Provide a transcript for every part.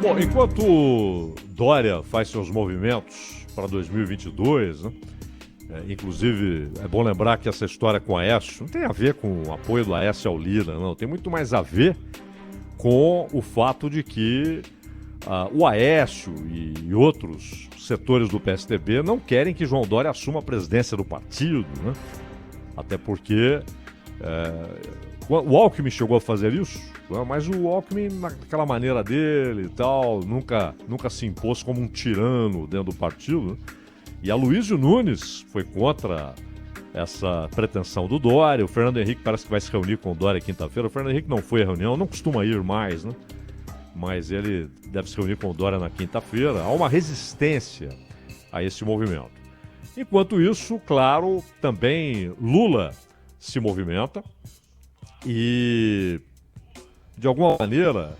Bom, enquanto Dória faz seus movimentos para 2022, né? Inclusive, é bom lembrar que essa história com o Aécio não tem a ver com o apoio do Aécio ao Lira, não. Tem muito mais a ver com o fato de que o Aécio e outros setores do PSDB não querem que João Dória assuma a presidência do partido, né? Até porque o Alckmin chegou a fazer isso, né? Mas o Alckmin, naquela maneira dele e tal, nunca se impôs como um tirano dentro do partido, né? E a Luísio Nunes foi contra essa pretensão do Dória. O Fernando Henrique parece que vai se reunir com o Dória quinta-feira. O Fernando Henrique não foi à reunião, não costuma ir mais, né? Mas ele deve se reunir com o Dória na quinta-feira. Há uma resistência a esse movimento. Enquanto isso, claro, também Lula se movimenta e, de alguma maneira,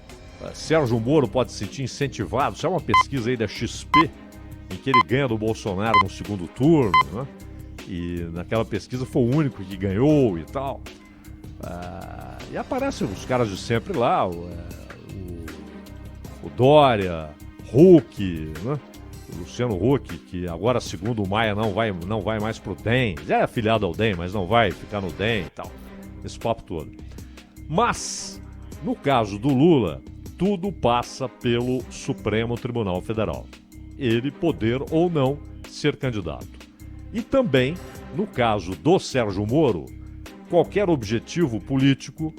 Sérgio Moro pode se sentir incentivado. Isso é uma pesquisa aí da XP, em que ele ganha do Bolsonaro no segundo turno, né? E naquela pesquisa foi o único que ganhou e tal. E aparecem os caras de sempre lá, o Dória, Huck, né? O Luciano Huck, que agora, segundo o Maia, não vai mais pro DEM. Já é afiliado ao DEM, mas não vai ficar no DEM e tal. Esse papo todo. Mas, no caso do Lula, tudo passa pelo Supremo Tribunal Federal. Ele poder ou não ser candidato. E também, no caso do Sérgio Moro, qualquer objetivo político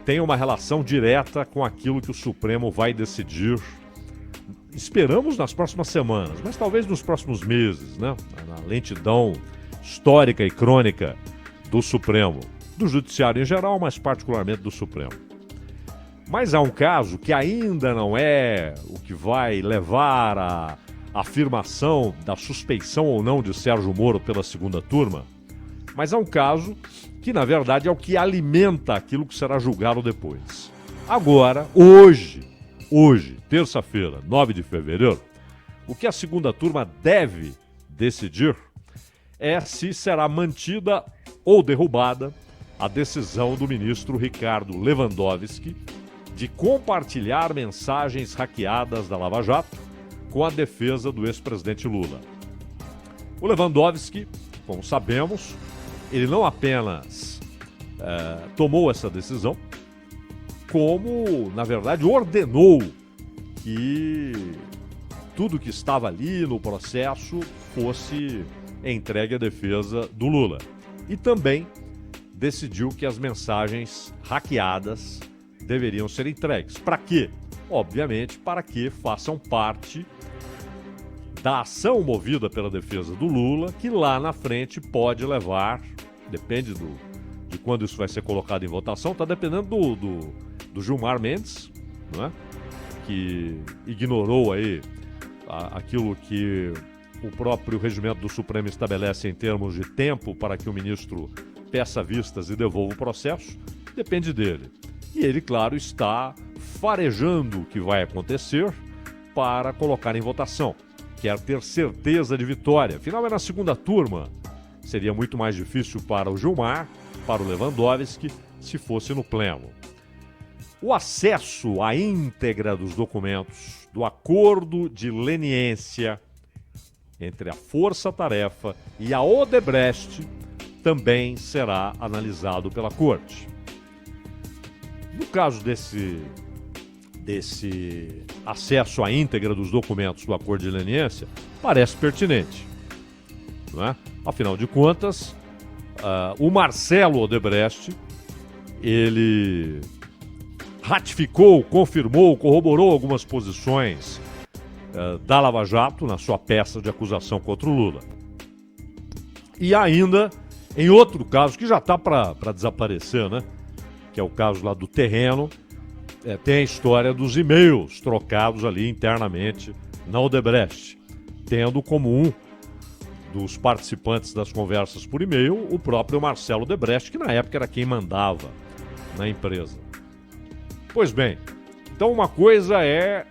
tem uma relação direta com aquilo que o Supremo vai decidir. Esperamos nas próximas semanas, mas talvez nos próximos meses, né? Na lentidão histórica e crônica do Supremo, do Judiciário em geral, mas particularmente do Supremo. Mas há um caso que ainda não é o que vai levar à afirmação da suspeição ou não de Sérgio Moro pela segunda turma, mas há um caso que, na verdade, é o que alimenta aquilo que será julgado depois. Agora, hoje, terça-feira, 9 de fevereiro, o que a segunda turma deve decidir é se será mantida ou derrubada a decisão do ministro Ricardo Lewandowski de compartilhar mensagens hackeadas da Lava Jato com a defesa do ex-presidente Lula. O Lewandowski, como sabemos, ele não apenas tomou essa decisão, como, na verdade, ordenou que tudo que estava ali no processo fosse entregue à defesa do Lula. E também decidiu que as mensagens hackeadas deveriam ser entregues. Para quê? Obviamente, para que façam parte da ação movida pela defesa do Lula, que lá na frente pode levar, depende de quando isso vai ser colocado em votação, está dependendo do Gilmar Mendes, não é? Que ignorou aí aquilo que o próprio regimento do Supremo estabelece em termos de tempo para que o ministro peça vistas e devolva o processo, depende dele. E ele, claro, está farejando o que vai acontecer para colocar em votação. Quer ter certeza de vitória. Afinal, é na segunda turma. Seria muito mais difícil para o Gilmar, para o Lewandowski, se fosse no pleno. O acesso à íntegra dos documentos do acordo de leniência entre a Força Tarefa e a Odebrecht também será analisado pela Corte. No caso desse acesso à íntegra dos documentos do acordo de leniência, parece pertinente, não é? Afinal de contas, o Marcelo Odebrecht, ele ratificou, confirmou, corroborou algumas posições da Lava Jato na sua peça de acusação contra o Lula. E ainda, em outro caso, que já está para desaparecer, né? Que é o caso lá do terreno, tem a história dos e-mails trocados ali internamente na Odebrecht, tendo como um dos participantes das conversas por e-mail o próprio Marcelo Odebrecht, que na época era quem mandava na empresa. Pois bem, então uma coisa é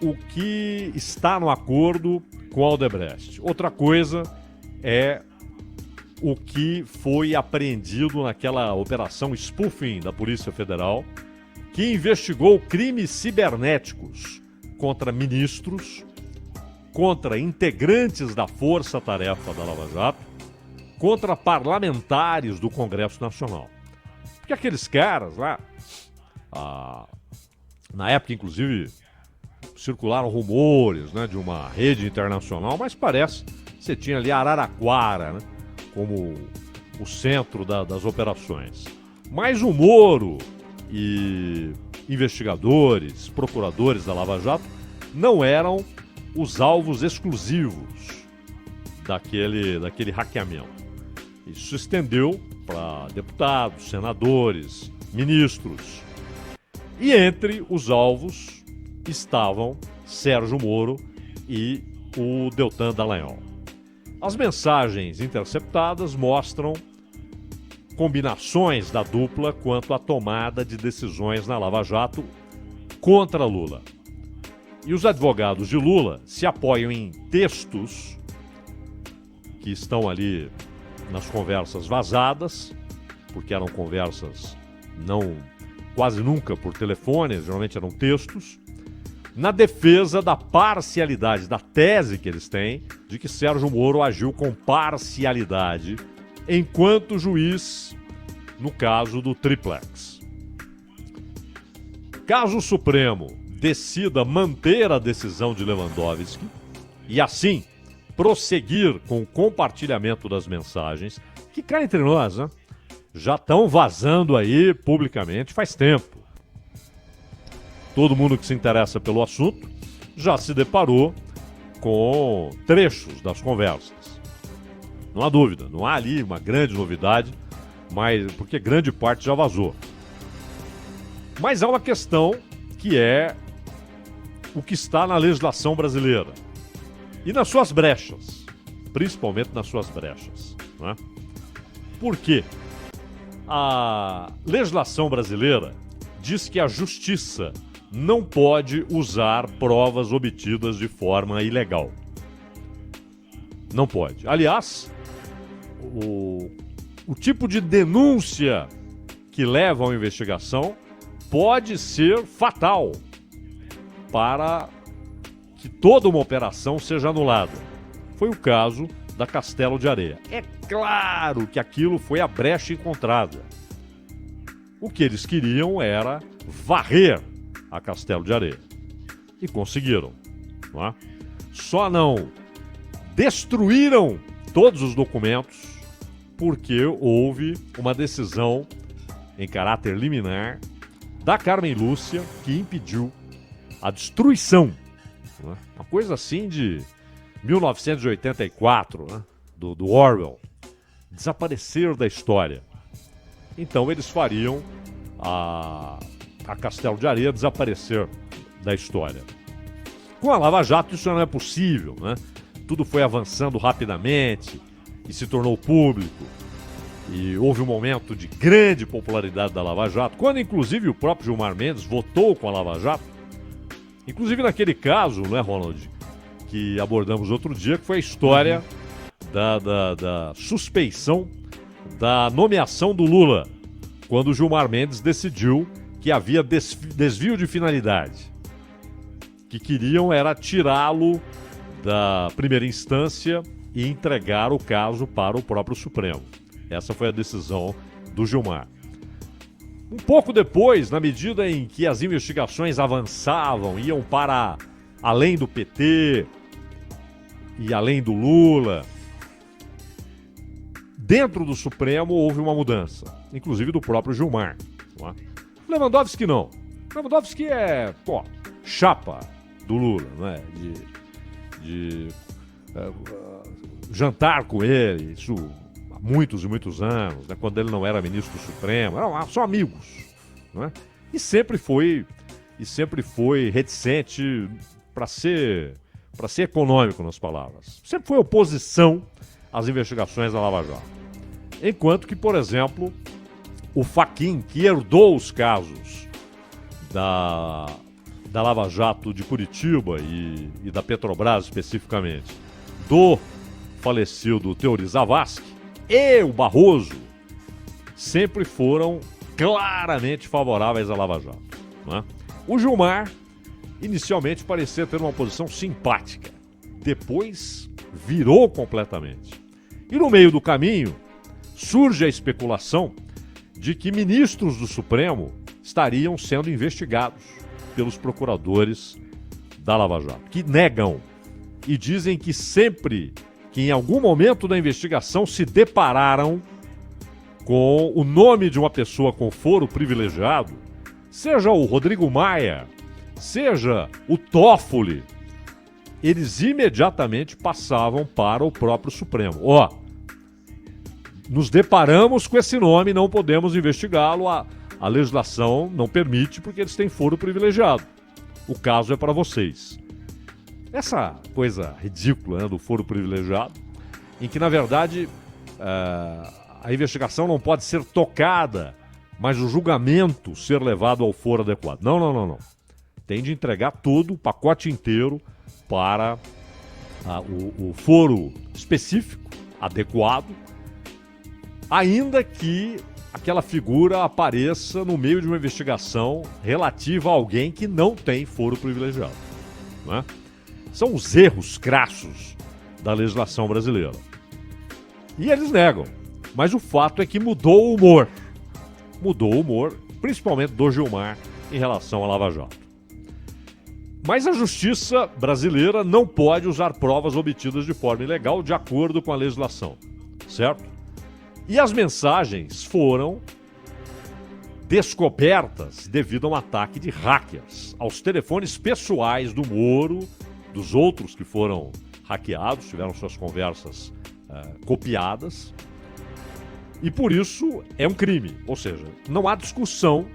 o que está no acordo com a Odebrecht. Outra coisa é o que foi apreendido naquela operação spoofing da Polícia Federal, que investigou crimes cibernéticos contra ministros, contra integrantes da Força-Tarefa da Lava Jato, contra parlamentares do Congresso Nacional. Porque aqueles caras lá, na época, inclusive, circularam rumores, né, de uma rede internacional, mas parece que você tinha ali Araraquara, né, como o centro das operações. Mas o Moro e investigadores, procuradores da Lava Jato não eram os alvos exclusivos daquele hackeamento. Isso se estendeu para deputados, senadores, ministros. E entre os alvos estavam Sérgio Moro e o Deltan Dallagnol. As mensagens interceptadas mostram combinações da dupla quanto à tomada de decisões na Lava Jato contra Lula. E os advogados de Lula se apoiam em textos que estão ali nas conversas vazadas, porque eram conversas quase nunca por telefone, geralmente eram textos, na defesa da parcialidade, da tese que eles têm de que Sérgio Moro agiu com parcialidade enquanto juiz no caso do Triplex. Caso o Supremo decida manter a decisão de Lewandowski e assim prosseguir com o compartilhamento das mensagens, que cá entre nós, né, já estão vazando aí publicamente faz tempo. Todo mundo que se interessa pelo assunto já se deparou com trechos das conversas. Não há dúvida, não há ali uma grande novidade, mas porque grande parte já vazou. Mas há uma questão que é o que está na legislação brasileira e nas suas brechas, principalmente nas suas brechas, não é? Por quê? A legislação brasileira diz que a justiça não pode usar provas obtidas de forma ilegal. Não pode. Aliás, o tipo de denúncia que leva a uma investigação pode ser fatal para que toda uma operação seja anulada. Foi o caso da Castelo de Areia. É claro que aquilo foi a brecha encontrada. O que eles queriam era varrer a Castelo de Areia. E conseguiram. Não é? Só não destruíram todos os documentos porque houve uma decisão em caráter liminar da Carmen Lúcia que impediu a destruição. Não é? Uma coisa assim de 1984, né? do Orwell. Desaparecer da história. Então eles fariam a Castelo de Areia desaparecer da história. Com a Lava Jato isso não é possível, né? Tudo foi avançando rapidamente e se tornou público. E houve um momento de grande popularidade da Lava Jato, quando inclusive o próprio Gilmar Mendes votou com a Lava Jato. Inclusive naquele caso, né, Ronald, que abordamos outro dia, que foi a história da suspeição da nomeação do Lula, quando o Gilmar Mendes decidiu que havia desvio de finalidade. Que queriam era tirá-lo da primeira instância e entregar o caso para o próprio Supremo. Essa foi a decisão do Gilmar. Um pouco depois, na medida em que as investigações avançavam, iam para além do PT e além do Lula, dentro do Supremo houve uma mudança, inclusive do próprio Gilmar. Não é? Lewandowski não. Lewandowski é, chapa do Lula, não é? De jantar com ele, isso há muitos e muitos anos, né? Quando ele não era ministro do Supremo, eram só amigos, não é? E sempre foi reticente para ser econômico nas palavras. Sempre foi oposição às investigações da Lava Jato. Enquanto que, por exemplo, o Fachin, que herdou os casos da Lava Jato de Curitiba e da Petrobras especificamente, do falecido Teori Zavascki e o Barroso, sempre foram claramente favoráveis à Lava Jato. não é? O Gilmar inicialmente parecia ter uma posição simpática, depois virou completamente. E no meio do caminho surge a especulação de que ministros do Supremo estariam sendo investigados pelos procuradores da Lava Jato, que negam e dizem que sempre que em algum momento da investigação se depararam com o nome de uma pessoa com foro privilegiado, seja o Rodrigo Maia, seja o Toffoli, eles imediatamente passavam para o próprio Supremo. Nos deparamos com esse nome, não podemos investigá-lo, a legislação não permite porque eles têm foro privilegiado. O caso é para vocês. Essa coisa ridícula, né, do foro privilegiado, em que, na verdade, a investigação não pode ser tocada, mas o julgamento ser levado ao foro adequado. Não. Tem de entregar todo o pacote inteiro para o foro específico, adequado, ainda que aquela figura apareça no meio de uma investigação relativa a alguém que não tem foro privilegiado, né? São os erros crassos da legislação brasileira. E eles negam. Mas o fato é que mudou o humor. Mudou o humor, principalmente do Gilmar, em relação à Lava Jato. Mas a justiça brasileira não pode usar provas obtidas de forma ilegal de acordo com a legislação, certo? E as mensagens foram descobertas devido a um ataque de hackers aos telefones pessoais do Moro, dos outros que foram hackeados, tiveram suas conversas copiadas. E por isso é um crime, ou seja, não há discussão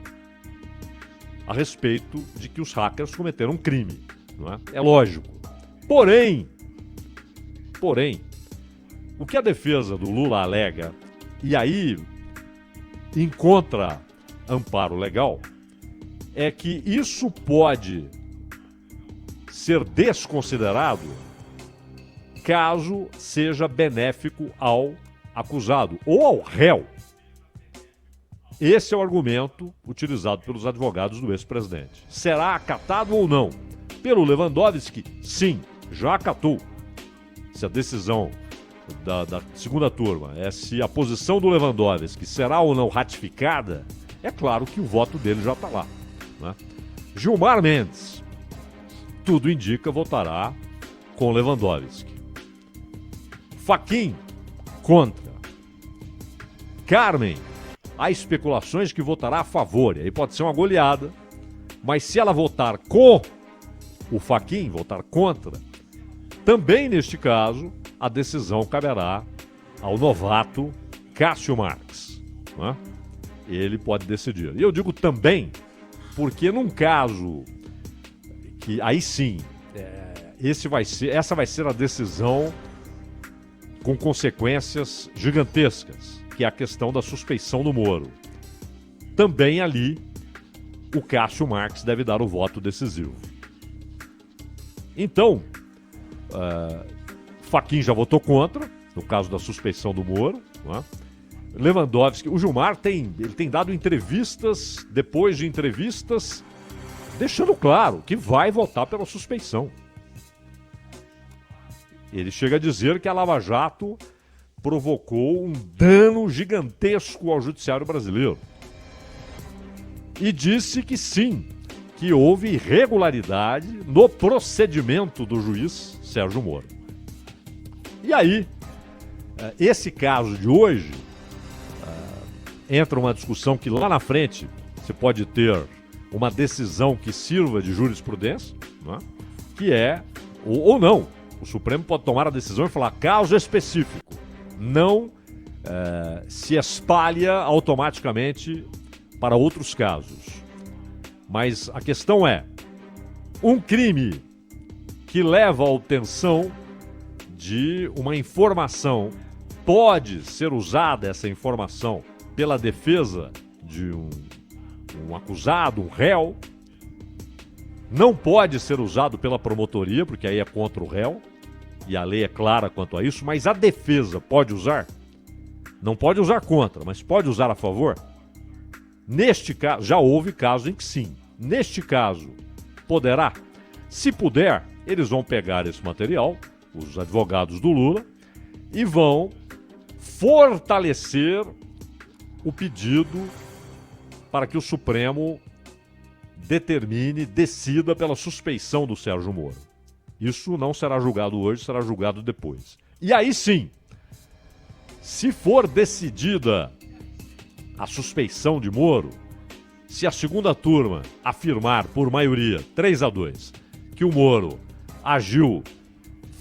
a respeito de que os hackers cometeram um crime, não é? É lógico. Porém, o que a defesa do Lula alega, e aí encontra amparo legal, é que isso pode ser desconsiderado caso seja benéfico ao acusado ou ao réu. Esse é o argumento utilizado pelos advogados do ex-presidente. Será acatado ou não? Pelo Lewandowski, sim, já acatou. Se a decisão da segunda turma é se a posição do Lewandowski será ou não ratificada, é claro que o voto dele já está lá, né? Gilmar Mendes, tudo indica, votará com Lewandowski. Fachin, contra. Carmen, há especulações que votará a favor, e aí pode ser uma goleada, mas se ela votar com o Fachin, votar contra, também neste caso, a decisão caberá ao novato Cássio Marques, né? Ele pode decidir. E eu digo também porque num caso que aí sim, essa vai ser a decisão com consequências gigantescas, que é a questão da suspeição do Moro. Também ali, o Cássio Marques deve dar o voto decisivo. Então, Fachin já votou contra, no caso da suspeição do Moro, não é? Lewandowski, o Gilmar tem dado entrevistas, depois de entrevistas, deixando claro que vai votar pela suspeição. Ele chega a dizer que a Lava Jato provocou um dano gigantesco ao judiciário brasileiro. E disse que sim, que houve irregularidade no procedimento do juiz Sérgio Moro. E aí, esse caso de hoje, entra uma discussão que lá na frente você pode ter uma decisão que sirva de jurisprudência, né? Que é, ou não, o Supremo pode tomar a decisão e falar caso específico, não se espalha automaticamente para outros casos. Mas a questão é, um crime que leva à obtenção de uma informação, pode ser usada essa informação pela defesa de um acusado, um réu, não pode ser usado pela promotoria, porque aí é contra o réu, e a lei é clara quanto a isso, mas a defesa pode usar? Não pode usar contra, mas pode usar a favor? Neste caso, já houve casos em que sim. neste caso, poderá? Se puder, eles vão pegar esse material, os advogados do Lula, e vão fortalecer o pedido para que o Supremo decida pela suspeição do Sérgio Moro. Isso não será julgado hoje, será julgado depois. E aí sim, se for decidida a suspeição de Moro, se a segunda turma afirmar por maioria, 3-2, que o Moro agiu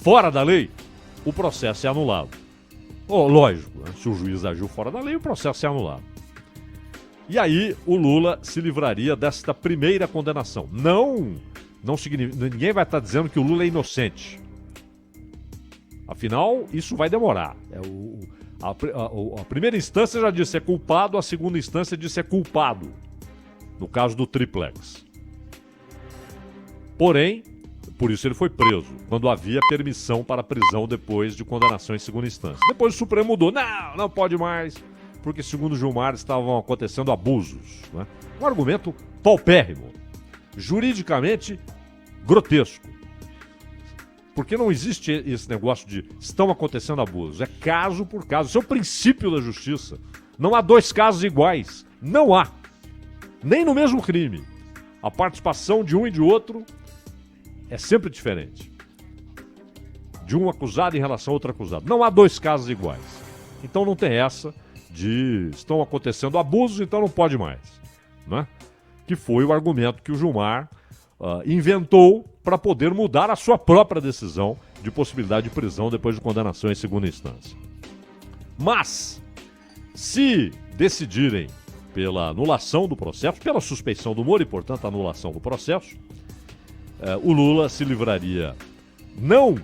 fora da lei, o processo é anulado. Lógico, né? Se o juiz agiu fora da lei, o processo é anulado. E aí o Lula se livraria desta primeira condenação. Não significa, ninguém vai estar dizendo que o Lula é inocente. Afinal, isso vai demorar. A primeira instância já disse é culpado, a segunda instância disse é culpado. No caso do triplex. Porém, por isso ele foi preso, quando havia permissão para prisão depois de condenação em segunda instância. Depois o Supremo mudou. Não pode mais, porque segundo Gilmar estavam acontecendo abusos. Né? Um argumento paupérrimo, juridicamente grotesco. Porque não existe esse negócio de estão acontecendo abusos. É caso por caso. Isso é o princípio da justiça. Não há dois casos iguais. Não há. Nem no mesmo crime. A participação de um e de outro é sempre diferente. De um acusado em relação a outro acusado. Não há dois casos iguais. Então não tem essa de estão acontecendo abusos, então não pode mais. Né? Que foi o argumento que o Gilmar inventou para poder mudar a sua própria decisão de possibilidade de prisão depois de condenação em segunda instância. Mas, se decidirem pela anulação do processo, pela suspeição do Moro e, portanto, anulação do processo, o Lula se livraria, não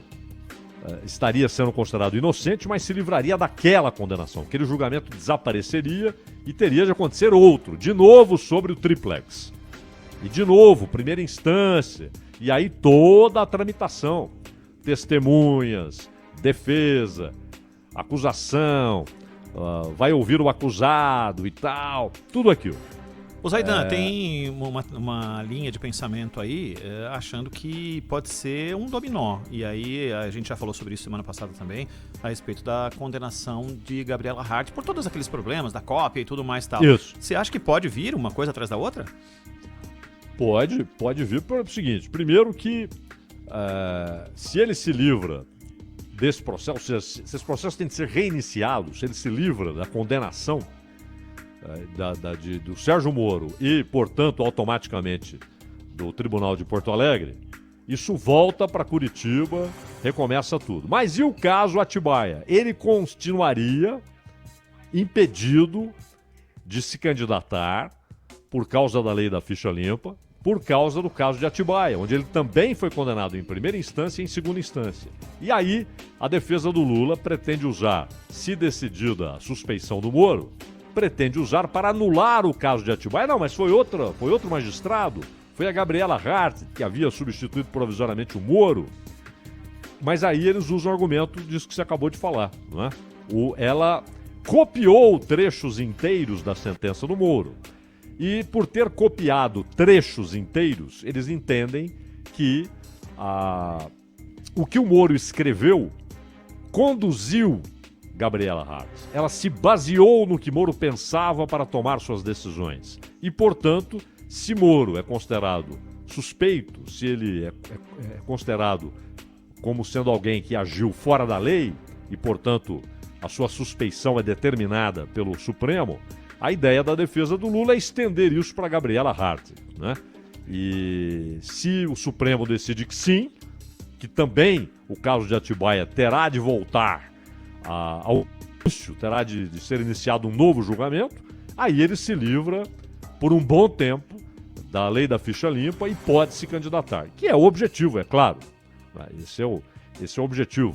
estaria sendo considerado inocente, mas se livraria daquela condenação. Aquele julgamento desapareceria e teria de acontecer outro, de novo sobre o triplex. E de novo, primeira instância, e aí toda a tramitação, testemunhas, defesa, acusação, vai ouvir o acusado e tal, tudo aquilo. O Zaidan, tem uma linha de pensamento aí, achando que pode ser um dominó. E aí, a gente já falou sobre isso semana passada também, a respeito da condenação de Gabriela Hart, por todos aqueles problemas da cópia e tudo mais e tal. Isso. Você acha que pode vir uma coisa atrás da outra? Pode vir pelo seguinte, primeiro que se ele se livra desse processo, ou seja, se esse processo tem de ser reiniciado, se ele se livra da condenação do Sérgio Moro e, portanto, automaticamente do Tribunal de Porto Alegre, isso volta para Curitiba, recomeça tudo. Mas e o caso Atibaia? Ele continuaria impedido de se candidatar por causa da lei da ficha limpa, por causa do caso de Atibaia, onde ele também foi condenado em primeira instância e em segunda instância. E aí, a defesa do Lula pretende usar, se decidida a suspeição do Moro, pretende usar para anular o caso de Atibaia. Não, mas foi outro magistrado, foi a Gabriela Hart, que havia substituído provisoriamente o Moro. Mas aí eles usam o argumento disso que você acabou de falar, não é? Ela copiou trechos inteiros da sentença do Moro. E por ter copiado trechos inteiros, eles entendem que o que o Moro escreveu conduziu Gabriela Hart. Ela se baseou no que Moro pensava para tomar suas decisões. E, portanto, se Moro é considerado suspeito, se ele é considerado como sendo alguém que agiu fora da lei e, portanto, a sua suspeição é determinada pelo Supremo, a ideia da defesa do Lula é estender isso para Gabriela Hart, né? E se o Supremo decide que sim, que também o caso de Atibaia terá de voltar ao início, terá de ser iniciado um novo julgamento, aí ele se livra por um bom tempo da lei da ficha limpa e pode se candidatar, que é o objetivo, é claro. Esse é o objetivo.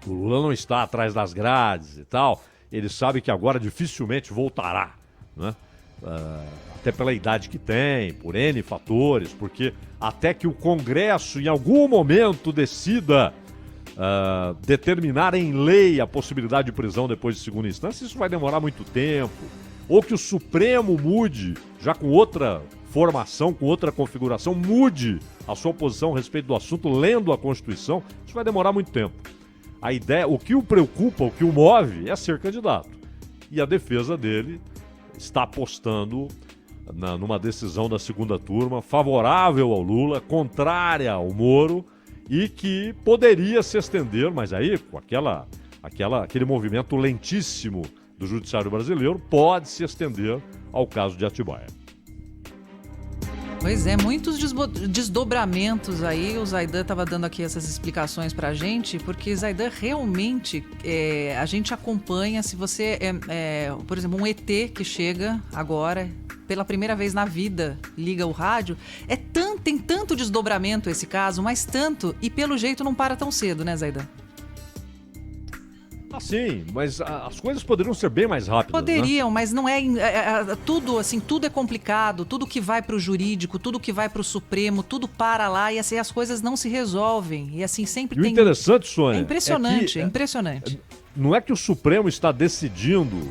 O Lula não está atrás das grades e tal. Ele sabe que agora dificilmente voltará, né? Até pela idade que tem, por N fatores, porque até que o Congresso em algum momento decida determinar em lei a possibilidade de prisão depois de segunda instância, isso vai demorar muito tempo. Ou que o Supremo mude, já com outra formação, com outra configuração, mude a sua posição a respeito do assunto, lendo a Constituição, isso vai demorar muito tempo. A ideia, o que o preocupa, o que o move é ser candidato. E a defesa dele está apostando numa decisão da segunda turma favorável ao Lula, contrária ao Moro, e que poderia se estender, mas aí com aquele movimento lentíssimo do judiciário brasileiro, pode se estender ao caso de Atibaia. Pois é, muitos desdobramentos aí. O Zaidan estava dando aqui essas explicações para a gente, porque, Zaidan, realmente a gente acompanha, se você por exemplo, um ET que chega agora, pela primeira vez na vida, liga o rádio, tem tanto desdobramento esse caso, mas tanto, e pelo jeito não para tão cedo, né, Zaidan? Sim, mas as coisas poderiam ser bem mais rápidas. Poderiam, né? Mas não tudo assim, tudo é complicado, tudo que vai para o jurídico, tudo que vai para o Supremo, tudo para lá e assim as coisas não se resolvem. E assim sempre tem. O interessante, Sônia, é impressionante, é impressionante. Não é que o Supremo está decidindo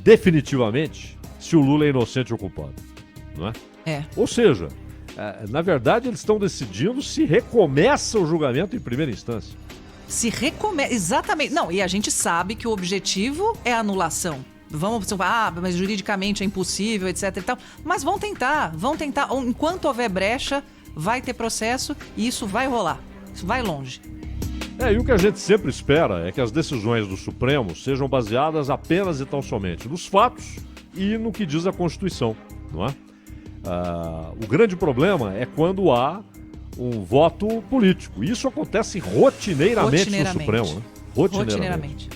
definitivamente se o Lula é inocente ou culpado, não é? Ou seja, na verdade eles estão decidindo se recomeça o julgamento em primeira instância. Se recomeça, exatamente. Não, e a gente sabe que o objetivo é a anulação. Vamos, mas juridicamente é impossível, etc e tal. Mas vão tentar. Enquanto houver brecha, vai ter processo e isso vai rolar. Isso vai longe. E o que a gente sempre espera é que as decisões do Supremo sejam baseadas apenas e tão somente nos fatos e no que diz a Constituição, não é? O grande problema é quando há um voto político. Isso acontece rotineiramente no Supremo, né? Rotineiramente.